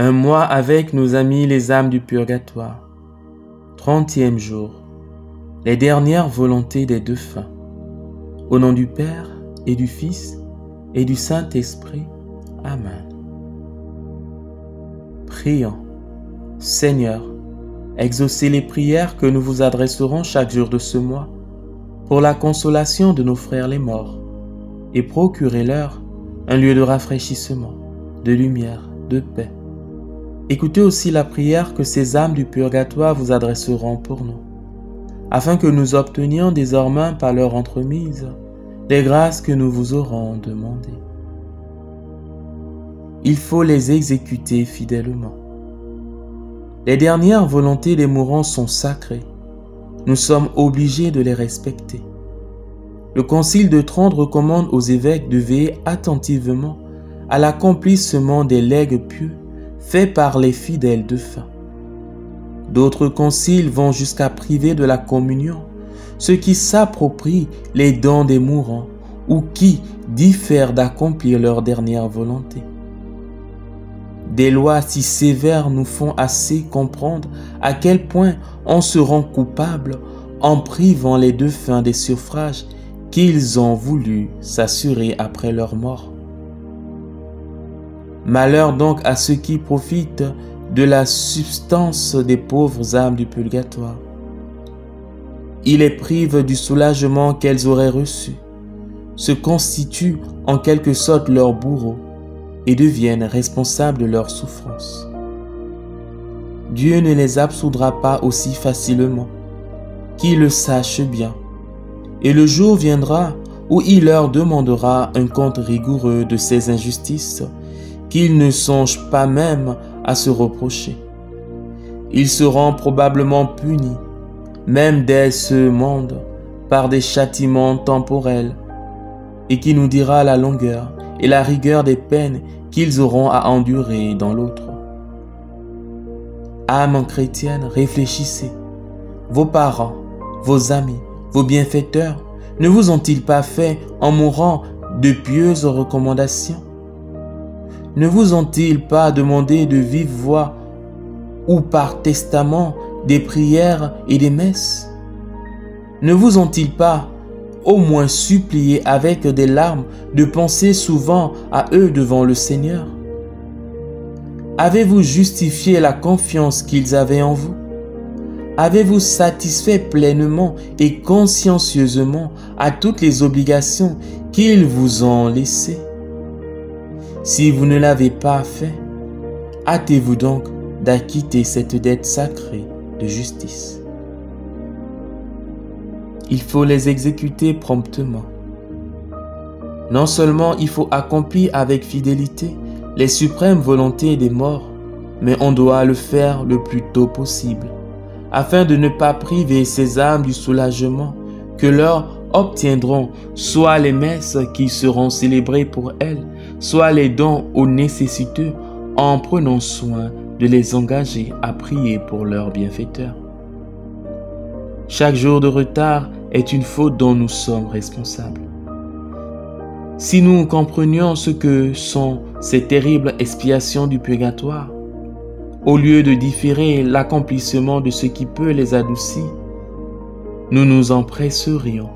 Un mois avec nos amis les âmes du purgatoire. 30e jour. Les dernières volontés des défunts. Au nom du Père et du Fils et du Saint-Esprit. Amen. Prions. Seigneur, exaucez les prières que nous vous adresserons chaque jour de ce mois pour la consolation de nos frères les morts et procurez-leur un lieu de rafraîchissement, de lumière, de paix. Écoutez aussi la prière que ces âmes du purgatoire vous adresseront pour nous, afin que nous obtenions désormais par leur entremise les grâces que nous vous aurons demandées. Il faut les exécuter fidèlement. Les dernières volontés des mourants sont sacrées. Nous sommes obligés de les respecter. Le Concile de Trente recommande aux évêques de veiller attentivement à l'accomplissement des legs pieux faits par les fidèles défunts. D'autres conciles vont jusqu'à priver de la communion ceux qui s'approprient les dons des mourants ou qui diffèrent d'accomplir leur dernière volonté. Des lois si sévères nous font assez comprendre à quel point on se rend coupable en privant les défunts des suffrages qu'ils ont voulu s'assurer après leur mort. Malheur donc à ceux qui profitent de la substance des pauvres âmes du purgatoire. Ils les privent du soulagement qu'elles auraient reçu, se constituent en quelque sorte leurs bourreaux et deviennent responsables de leurs souffrances. Dieu ne les absoudra pas aussi facilement, qu'ils le sachent bien, et le jour viendra où il leur demandera un compte rigoureux de ces injustices qu'ils ne songent pas même à se reprocher. Ils seront probablement punis, même dès ce monde, par des châtiments temporels, et qui nous dira la longueur et la rigueur des peines qu'ils auront à endurer dans l'autre. Âmes chrétiennes, réfléchissez. Vos parents, vos amis, vos bienfaiteurs, ne vous ont-ils pas fait, en mourant, de pieuses recommandations? Ne vous ont-ils pas demandé de vive voix ou par testament des prières et des messes? Ne vous ont-ils pas au moins supplié avec des larmes de penser souvent à eux devant le Seigneur? Avez-vous justifié la confiance qu'ils avaient en vous? Avez-vous satisfait pleinement et consciencieusement à toutes les obligations qu'ils vous ont laissées? Si vous ne l'avez pas fait, hâtez-vous donc d'acquitter cette dette sacrée de justice. Il faut les exécuter promptement. Non seulement il faut accomplir avec fidélité les suprêmes volontés des morts, mais on doit le faire le plus tôt possible, afin de ne pas priver ces âmes du soulagement que leur obtiendront soit les messes qui seront célébrées pour elles, soit les dons aux nécessiteux en prenant soin de les engager à prier pour leurs bienfaiteurs. Chaque jour de retard est une faute dont nous sommes responsables. Si nous comprenions ce que sont ces terribles expiations du purgatoire, au lieu de différer l'accomplissement de ce qui peut les adoucir, nous nous empresserions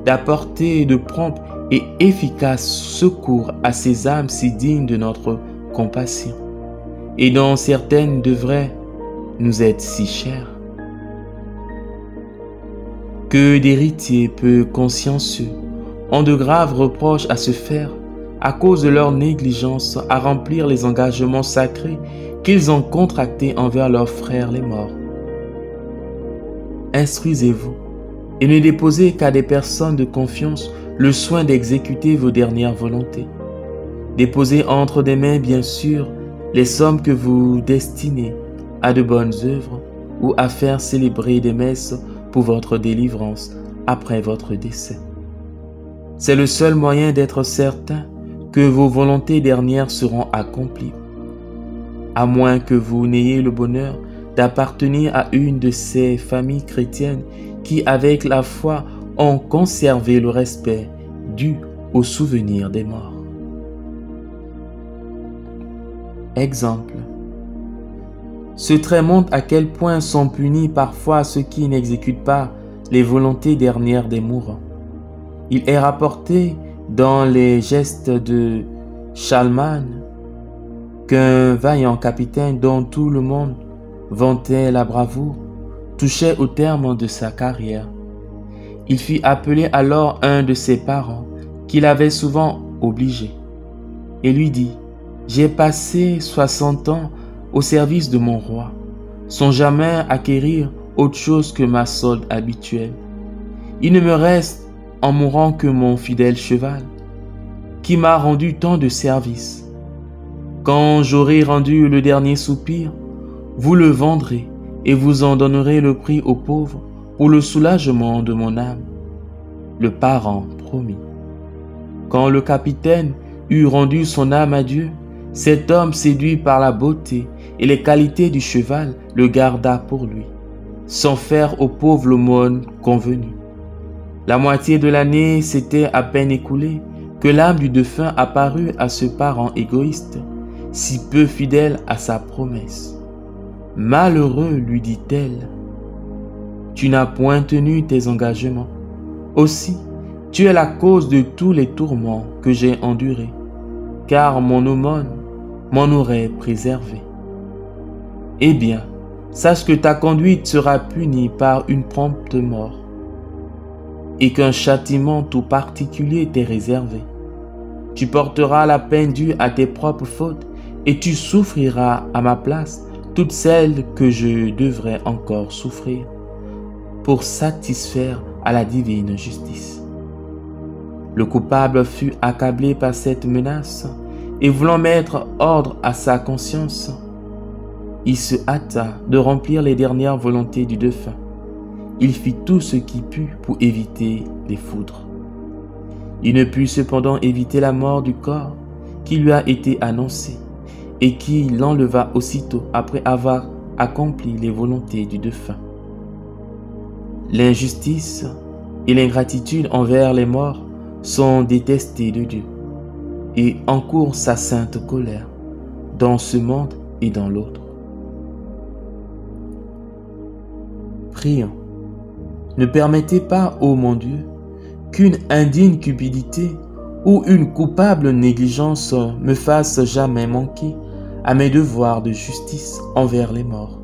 d'apporter de prompts et efficaces secours à ces âmes si dignes de notre compassion, et dont certaines devraient nous être si chères. Que d'héritiers peu consciencieux ont de graves reproches à se faire à cause de leur négligence à remplir les engagements sacrés qu'ils ont contractés envers leurs frères les morts. Instruisez-vous et ne déposez qu'à des personnes de confiance le soin d'exécuter vos dernières volontés. Déposez entre des mains, bien sûr, les sommes que vous destinez à de bonnes œuvres ou à faire célébrer des messes pour votre délivrance après votre décès. C'est le seul moyen d'être certain que vos volontés dernières seront accomplies, à moins que vous n'ayez le bonheur d'appartenir à une de ces familles chrétiennes qui, avec la foi, ont conservé le respect dû au souvenir des morts. Exemple. Ce trait montre à quel point sont punis parfois ceux qui n'exécutent pas les volontés dernières des mourants. Il est rapporté dans les gestes de Charlemagne qu'un vaillant capitaine dont tout le monde vantait la bravoure touchait au terme de sa carrière. Il fit appeler alors un de ses parents qui l'avait souvent obligé et lui dit: « J'ai passé 60 ans au service de mon roi, sans jamais acquérir autre chose que ma solde habituelle. Il ne me reste en mourant que mon fidèle cheval, qui m'a rendu tant de services. Quand j'aurai rendu le dernier soupir, vous le vendrez et vous en donnerez le prix aux pauvres pour le soulagement de mon âme. » Le parent promit. Quand le capitaine eut rendu son âme à Dieu, cet homme, séduit par la beauté et les qualités du cheval, le garda pour lui, sans faire au pauvre l'aumône convenue. La moitié de l'année s'était à peine écoulée que l'âme du défunt apparut à ce parent égoïste, si peu fidèle à sa promesse. « Malheureux, lui dit-elle, tu n'as point tenu tes engagements. Aussi, tu es la cause de tous les tourments que j'ai endurés, car mon aumône m'en aurait préservé. Eh bien, sache que ta conduite sera punie par une prompte mort, et qu'un châtiment tout particulier t'est réservé. Tu porteras la peine due à tes propres fautes, et tu souffriras à ma place toutes celles que je devrais encore souffrir, pour satisfaire à la divine justice. » Le coupable fut accablé par cette menace, et voulant mettre ordre à sa conscience, il se hâta de remplir les dernières volontés du défunt. Il fit tout ce qu'il put pour éviter les foudres. Il ne put cependant éviter la mort du corps qui lui a été annoncée et qui l'enleva aussitôt après avoir accompli les volontés du défunt. L'injustice et l'ingratitude envers les morts sont détestés de Dieu et encourent sa sainte colère dans ce monde et dans l'autre. Prions. Ne permettez pas, ô mon Dieu, qu'une indigne cupidité ou une coupable négligence me fasse jamais manquer à mes devoirs de justice envers les morts.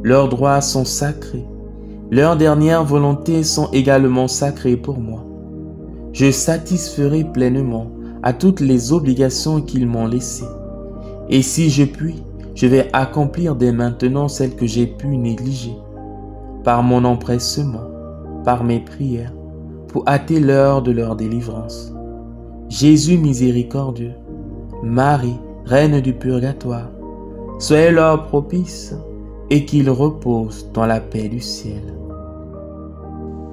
Leurs droits sont sacrés, leurs dernières volontés sont également sacrées pour moi. Je satisferai pleinement à toutes les obligations qu'ils m'ont laissées. Et si je puis, je vais accomplir dès maintenant celles que j'ai pu négliger, par mon empressement, par mes prières, pour hâter l'heure de leur délivrance. Jésus miséricordieux, Marie, Reine du purgatoire, soyez leur propice et qu'ils reposent dans la paix du ciel.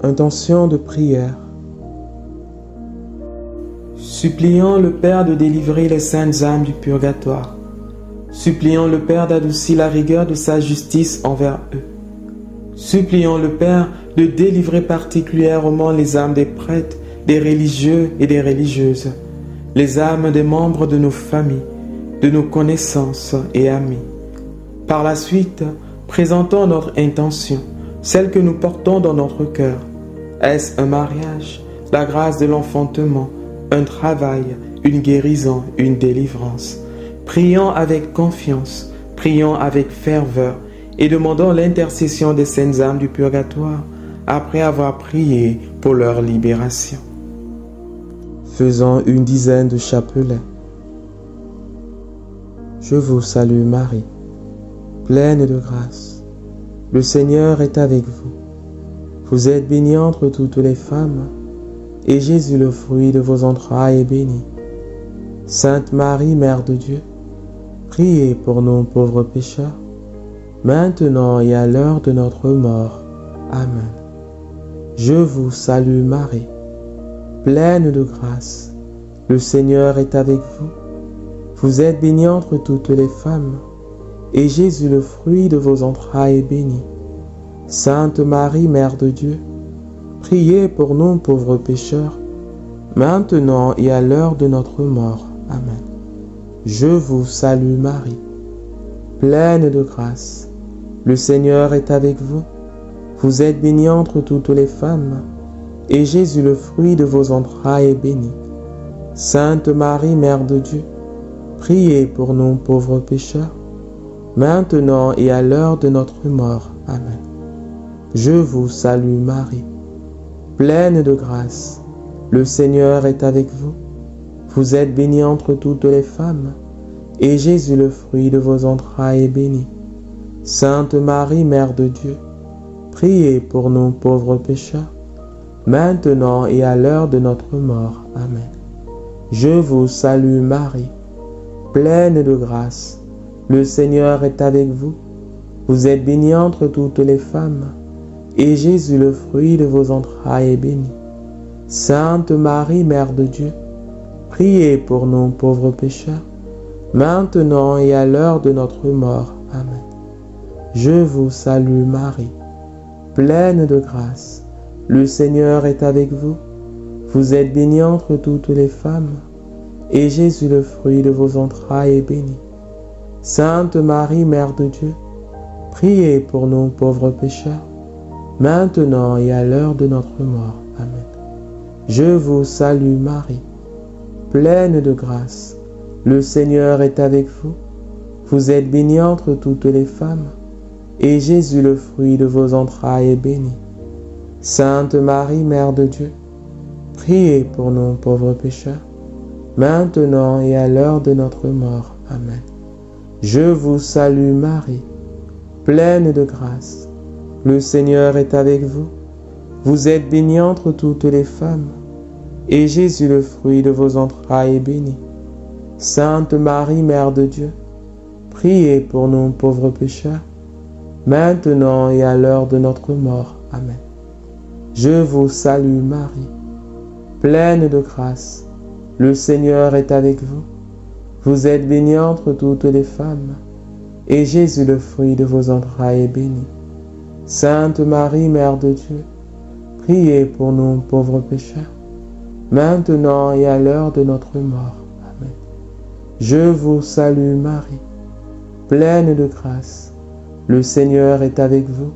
Intention de prière. Supplions le Père de délivrer les saintes âmes du purgatoire. Supplions le Père d'adoucir la rigueur de sa justice envers eux. Supplions le Père de délivrer particulièrement les âmes des prêtres, des religieux et des religieuses, les âmes des membres de nos familles, de nos connaissances et amis. Par la suite, présentons notre intention, celle que nous portons dans notre cœur. Est-ce un mariage, la grâce de l'enfantement, un travail, une guérison, une délivrance? Prions avec confiance, prions avec ferveur et demandons l'intercession des saintes âmes du purgatoire après avoir prié pour leur libération. Faisons une dizaine de chapelets. Je vous salue Marie, pleine de grâce. Le Seigneur est avec vous. Vous êtes bénie entre toutes les femmes, et Jésus, le fruit de vos entrailles, est béni. Sainte Marie, Mère de Dieu, priez pour nous pauvres pécheurs, maintenant et à l'heure de notre mort. Amen. Je vous salue Marie, pleine de grâce. Le Seigneur est avec vous. Vous êtes bénie entre toutes les femmes, et Jésus, le fruit de vos entrailles, est béni. Sainte Marie, Mère de Dieu, priez pour nous pauvres pécheurs, maintenant et à l'heure de notre mort. Amen. Je vous salue Marie, pleine de grâce. Le Seigneur est avec vous. Vous êtes bénie entre toutes les femmes, et Jésus, le fruit de vos entrailles, est béni. Sainte Marie, Mère de Dieu, priez pour nous pauvres pécheurs, maintenant et à l'heure de notre mort. Amen. Je vous salue Marie, pleine de grâce. Le Seigneur est avec vous. Vous êtes bénie entre toutes les femmes, et Jésus, le fruit de vos entrailles, est béni. Sainte Marie, Mère de Dieu, priez pour nous pauvres pécheurs, maintenant et à l'heure de notre mort. Amen. Je vous salue Marie, pleine de grâce. Le Seigneur est avec vous. Vous êtes bénie entre toutes les femmes, et Jésus, le fruit de vos entrailles, est béni. Sainte Marie, Mère de Dieu, priez pour nous pauvres pécheurs, maintenant et à l'heure de notre mort. Amen. Je vous salue Marie, pleine de grâce. Le Seigneur est avec vous. Vous êtes bénie entre toutes les femmes, et Jésus, le fruit de vos entrailles, est béni. Sainte Marie, Mère de Dieu, priez pour nous pauvres pécheurs, maintenant et à l'heure de notre mort. Amen. Je vous salue Marie, pleine de grâce. Le Seigneur est avec vous. Vous êtes bénie entre toutes les femmes, et Jésus, le fruit de vos entrailles, est béni. Sainte Marie, Mère de Dieu, priez pour nous pauvres pécheurs, maintenant et à l'heure de notre mort. Amen. Je vous salue Marie, pleine de grâce. Le Seigneur est avec vous. Vous êtes bénie entre toutes les femmes, et Jésus, le fruit de vos entrailles, est béni. Sainte Marie, Mère de Dieu, priez pour nous pauvres pécheurs, maintenant et à l'heure de notre mort. Amen. Je vous salue Marie, pleine de grâce. Le Seigneur est avec vous. Vous êtes bénie entre toutes les femmes, et Jésus, le fruit de vos entrailles, est béni. Sainte Marie, Mère de Dieu, priez pour nous pauvres pécheurs, maintenant et à l'heure de notre mort. Amen. Je vous salue Marie, pleine de grâce. Le Seigneur est avec vous.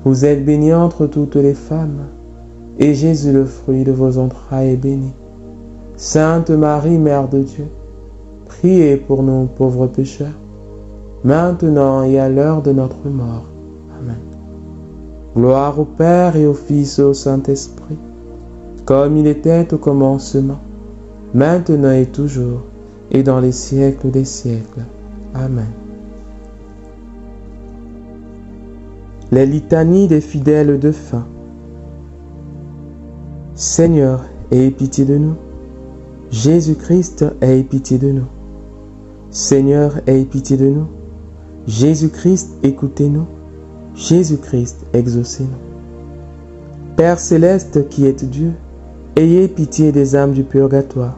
Vous êtes bénie entre toutes les femmes, et Jésus, le fruit de vos entrailles, est béni. Sainte Marie, Mère de Dieu, priez pour nous pauvres pécheurs, maintenant et à l'heure de notre mort. Amen. Gloire au Père et au Fils et au Saint-Esprit, comme il était au commencement, maintenant et toujours, et dans les siècles des siècles. Amen. Les litanies des fidèles de fin. Seigneur, aie pitié de nous. Jésus-Christ, aie pitié de nous. Seigneur, aie pitié de nous. Jésus-Christ, écoutez-nous. Jésus-Christ, exaucez-nous. Père céleste qui êtes Dieu, ayez pitié des âmes du purgatoire.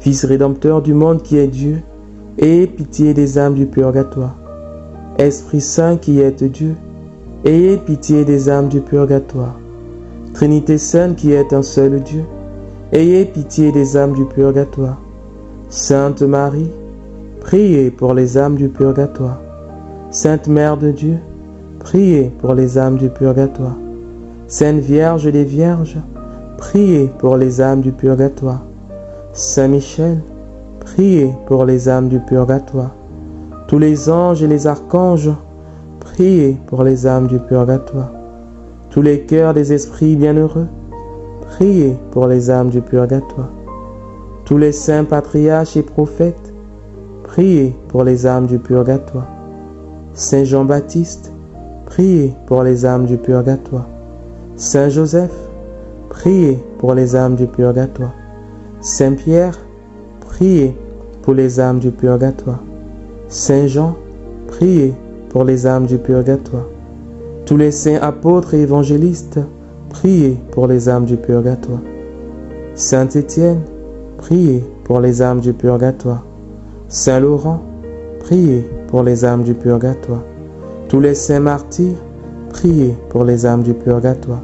Fils rédempteur du monde qui est Dieu, ayez pitié des âmes du purgatoire. Esprit Saint qui êtes Dieu, ayez pitié des âmes du purgatoire. Trinité Sainte qui est un seul Dieu, ayez pitié des âmes du purgatoire. Sainte Marie, priez pour les âmes du purgatoire. Sainte Mère de Dieu, priez pour les âmes du purgatoire. Sainte Vierge des Vierges, priez pour les âmes du purgatoire. Saint Michel, priez pour les âmes du purgatoire. Tous les anges et les archanges, priez pour les âmes du purgatoire. Tous les cœurs des esprits bienheureux, priez pour les âmes du purgatoire. Tous les saints patriarches et prophètes, priez pour les âmes du purgatoire. Saint Jean-Baptiste, priez pour les âmes du purgatoire. Saint Joseph, priez pour les âmes du purgatoire. Saint Pierre, priez pour les âmes du purgatoire. Saint Jean, priez pour les âmes du purgatoire. Tous les saints apôtres et évangélistes, priez pour les âmes du purgatoire. Saint Étienne, priez pour les âmes du purgatoire. Saint Laurent, priez pour les âmes du purgatoire. Tous les saints martyrs, priez pour les âmes du purgatoire.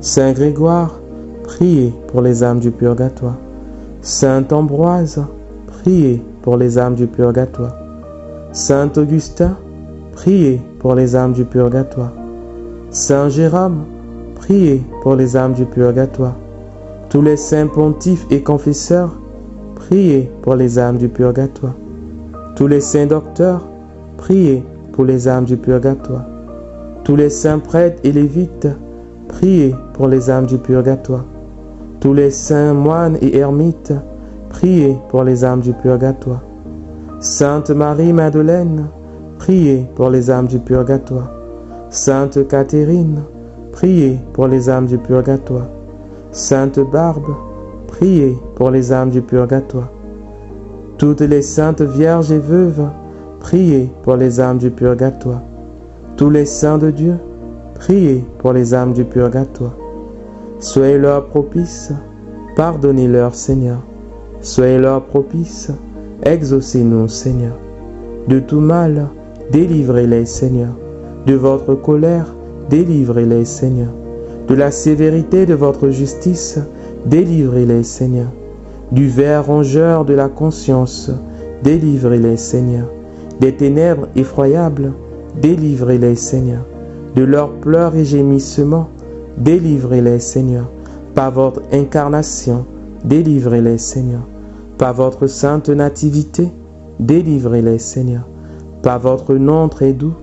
Saint Grégoire, priez pour les âmes du purgatoire. Saint Ambroise, priez pour les âmes du purgatoire. Saint Augustin, priez pour les âmes du purgatoire. Saint Jérôme, priez pour les âmes du purgatoire. Tous les saints pontifes et confesseurs, priez pour les âmes du purgatoire. Tous les saints docteurs, priez pour les âmes du purgatoire. Tous les saints prêtres et lévites, priez pour les âmes du purgatoire. Tous les saints moines et ermites, priez pour les âmes du purgatoire. Sainte Marie-Madeleine, priez pour les âmes du purgatoire. Sainte Catherine, priez pour les âmes du purgatoire. Sainte Barbe, priez pour les âmes du purgatoire. Toutes les saintes vierges et veuves, priez pour les âmes du purgatoire. Tous les saints de Dieu, priez pour les âmes du purgatoire. Soyez-leur propices, pardonnez-leur, Seigneur. Soyez-leur propices, exaucez-nous, Seigneur. De tout mal, délivrez-les, Seigneur. De votre colère, délivrez-les, Seigneur. De la sévérité de votre justice, délivrez-les, Seigneur. Du ver rongeur de la conscience, délivrez-les, Seigneur. Des ténèbres effroyables, délivrez-les, Seigneur. De leurs pleurs et gémissements, délivrez-les, Seigneur. Par votre incarnation, délivrez-les, Seigneur. Par votre sainte nativité, délivrez-les, Seigneur. Par votre nom très doux,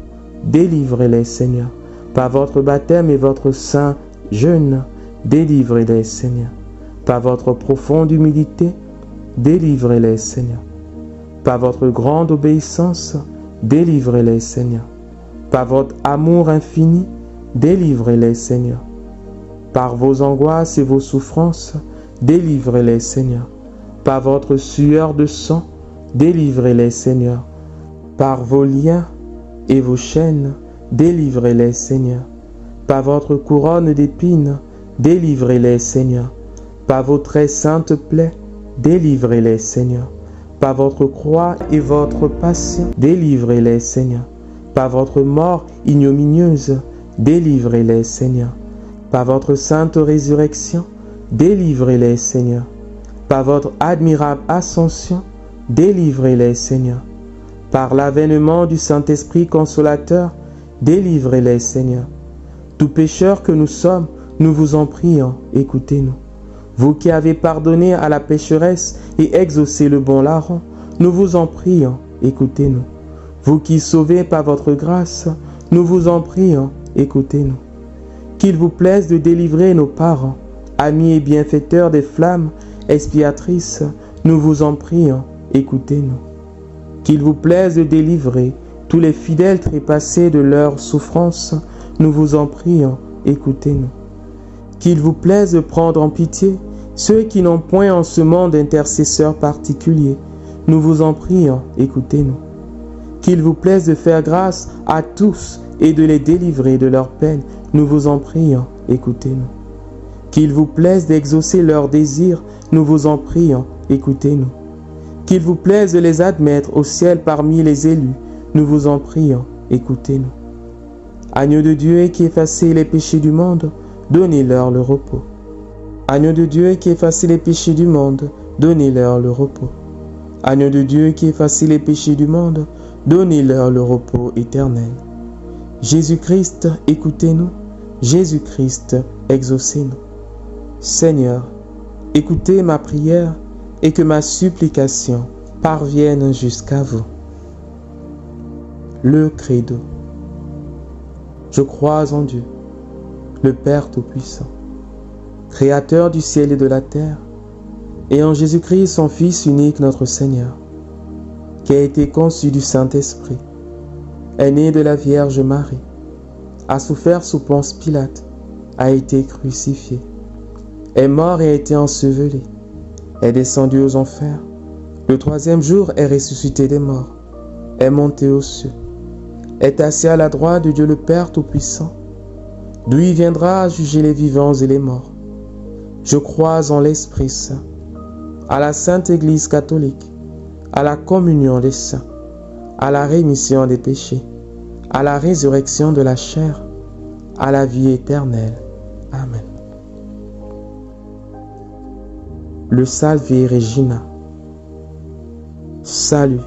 délivrez-les, Seigneur. Par votre baptême et votre saint jeûne, délivrez-les, Seigneur. Par votre profonde humilité, délivrez-les, Seigneur. Par votre grande obéissance, délivrez-les, Seigneur. Par votre amour infini, délivrez-les, Seigneur. Par vos angoisses et vos souffrances, délivrez-les, Seigneur. Par votre sueur de sang, délivrez-les, Seigneur. Par vos liens et vos chaînes, délivrez-les, Seigneur. Par votre couronne d'épines, délivrez-les, Seigneur. Par vos très saintes plaies, délivrez-les, Seigneur. Par votre croix et votre passion, délivrez-les, Seigneur. Par votre mort ignominieuse, délivrez-les, Seigneur. Par votre sainte résurrection, délivrez-les, Seigneur. Par votre admirable ascension, délivrez-les, Seigneur. Par l'avènement du Saint-Esprit consolateur, délivrez-les, Seigneur. Tout pécheur que nous sommes, nous vous en prions, écoutez-nous. Vous qui avez pardonné à la pécheresse et exaucé le bon larron, nous vous en prions, écoutez-nous. Vous qui sauvez par votre grâce, nous vous en prions, écoutez-nous. Qu'il vous plaise de délivrer nos parents, amis et bienfaiteurs des flammes expiatrices, nous vous en prions, écoutez-nous. Qu'il vous plaise de délivrer tous les fidèles trépassés de leurs souffrances, nous vous en prions, écoutez-nous. Qu'il vous plaise de prendre en pitié ceux qui n'ont point en ce monde d'intercesseur particulier, nous vous en prions, écoutez-nous. Qu'il vous plaise de faire grâce à tous et de les délivrer de leurs peines, nous vous en prions, écoutez-nous. Qu'il vous plaise d'exaucer leurs désirs, nous vous en prions, écoutez-nous. Qu'il vous plaise de les admettre au ciel parmi les élus, nous vous en prions, écoutez-nous. Agneau de Dieu qui effacez les péchés du monde, donnez-leur le repos. Agneau de Dieu qui effacez les péchés du monde, donnez-leur le repos. Agneau de Dieu qui effacez les péchés du monde, donnez-leur le repos éternel. Jésus-Christ, écoutez-nous. Jésus-Christ, exaucez-nous. Seigneur, écoutez ma prière et que ma supplication parvienne jusqu'à vous. Le credo. Je crois en Dieu, le Père Tout-Puissant, Créateur du ciel et de la terre, et en Jésus-Christ, son Fils unique, notre Seigneur, qui a été conçu du Saint-Esprit, est né de la Vierge Marie, a souffert sous Ponce Pilate, a été crucifié, est mort et a été enseveli, est descendu aux enfers, le troisième jour est ressuscité des morts, est monté aux cieux, est assis à la droite de Dieu le Père Tout-Puissant, d'où il viendra à juger les vivants et les morts. Je crois en l'Esprit Saint, à la Sainte Église catholique, à la communion des saints, à la rémission des péchés, à la résurrection de la chair, à la vie éternelle. Amen. Le Salve Regina. Salut,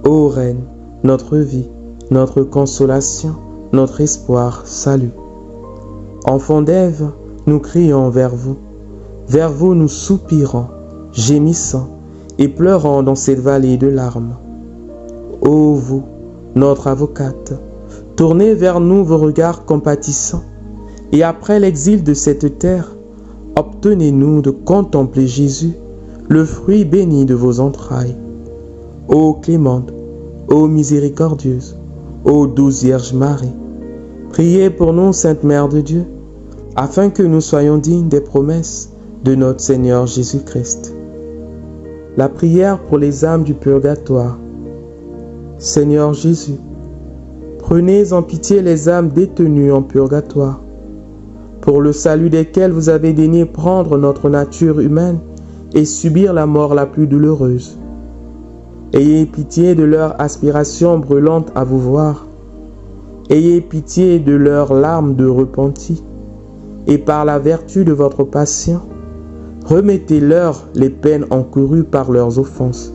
ô Reine, notre vie, notre consolation, notre espoir, salut. Enfants d'Ève, nous crions vers vous nous soupirons, gémissant et pleurant dans cette vallée de larmes. Ô vous, notre avocate, tournez vers nous vos regards compatissants, et après l'exil de cette terre, obtenez-nous de contempler Jésus, le fruit béni de vos entrailles. Ô clémente, ô miséricordieuse, ô douce Vierge Marie, priez pour nous, Sainte Mère de Dieu, afin que nous soyons dignes des promesses de notre Seigneur Jésus-Christ. La prière pour les âmes du purgatoire. Seigneur Jésus, prenez en pitié les âmes détenues en purgatoire, pour le salut desquelles vous avez daigné prendre notre nature humaine et subir la mort la plus douloureuse. Ayez pitié de leur aspiration brûlante à vous voir. Ayez pitié de leurs larmes de repenti, et par la vertu de votre passion, remettez-leur les peines encourues par leurs offenses.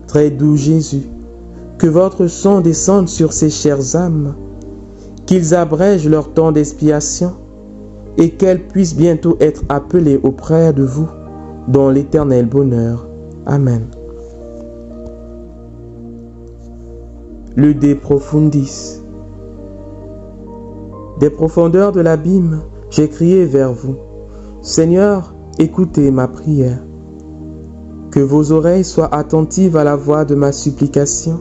Très doux Jésus, que votre sang descende sur ces chères âmes, qu'ils abrègent leur temps d'expiation, et qu'elles puissent bientôt être appelées auprès de vous dans l'éternel bonheur. Amen. Le De Profundis. Des profondeurs de l'abîme, j'ai crié vers vous. Seigneur, écoutez ma prière. Que vos oreilles soient attentives à la voix de ma supplication.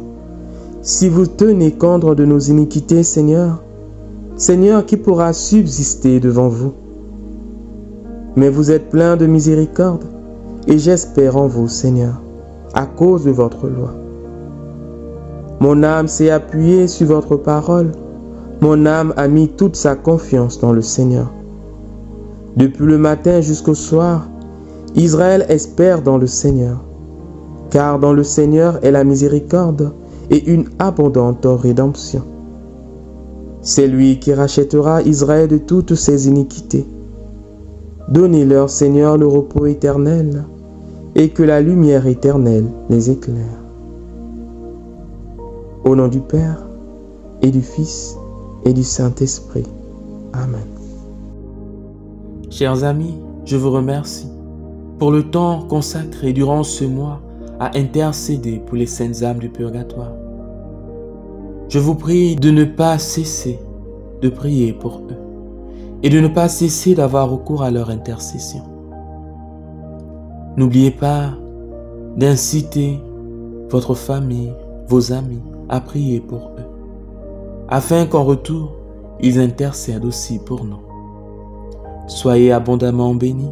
Si vous tenez compte de nos iniquités, Seigneur, Seigneur, qui pourra subsister devant vous? Mais vous êtes plein de miséricorde, et j'espère en vous, Seigneur, à cause de votre loi. Mon âme s'est appuyée sur votre parole. Mon âme a mis toute sa confiance dans le Seigneur. Depuis le matin jusqu'au soir, Israël espère dans le Seigneur, car dans le Seigneur est la miséricorde et une abondante rédemption. C'est lui qui rachètera Israël de toutes ses iniquités. Donnez-leur, Seigneur, le repos éternel, et que la lumière éternelle les éclaire. Au nom du Père, et du Fils, et du Saint-Esprit. Amen. Chers amis, je vous remercie pour le temps consacré durant ce mois à intercéder pour les saintes âmes du purgatoire. Je vous prie de ne pas cesser de prier pour eux et de ne pas cesser d'avoir recours à leur intercession. N'oubliez pas d'inciter votre famille, vos amis à prier pour eux, afin qu'en retour, ils intercèdent aussi pour nous. Soyez abondamment bénis,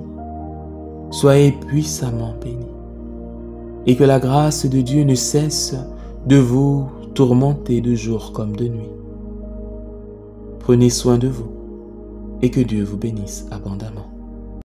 soyez puissamment bénis, et que la grâce de Dieu ne cesse de vous tourmenter de jour comme de nuit. Prenez soin de vous, et que Dieu vous bénisse abondamment.